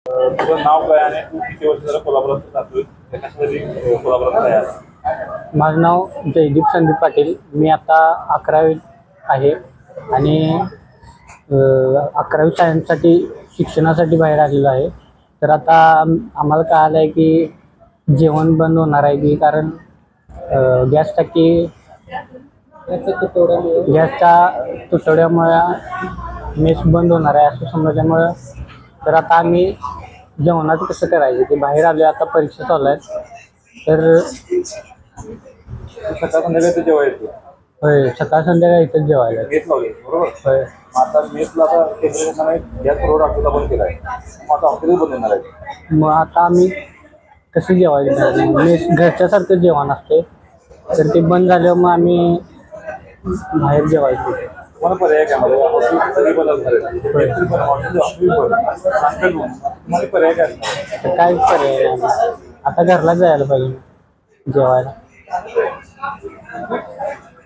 तुझं नाव काय आणि तू किती वर्ष झालं कोल्हापुरात राहतोय कशासाठी कोल्हापुरात काय आहे? माझं नाव जयदीप संदीप पाटील. मी आता 11वीत आहे आणि 11वी सायन्ससाठी शिक्षणासाठी बाहेर आलेलो आहे. तर आता आम्हाला कळालं आहे की जेवण बंद होणार आहे की कारण गॅस टाकी गॅसच्या तुटवड्यामुळे मेस बंद होणार आहे असं समजल्यामुळं तर आता आम्ही जेवणाचं कसं करायचं ते बाहेर आलो. आता परीक्षा चालू आहेत तर सकाळ संध्याकाळी ते जेवायचं होय सकाळ संध्याकाळी इथंच जेवायला. मेस लावले बरोबर. होय आता मेसला आता केंद्र शासनाने गॅस पुरवठा आपल्याला बंद केला आहे. मग आता हॉटेल बंद येणार आहे. मग आता आम्ही कसं जेवायचं मेस घरच्यासारखं जेवण असते तर ते बंद झाल्यावर मग आम्ही बाहेर जेवायचो. तुम्हाला पर्याय काय मला हॉटेल सगळी बंद असणार आहे. हॉटेल बंद नाश्ता घेऊन तुम्हाला पर्याय काय असणार? तर काय पर्याय नाही. आता घरला जायला पाहिजे जेवायला.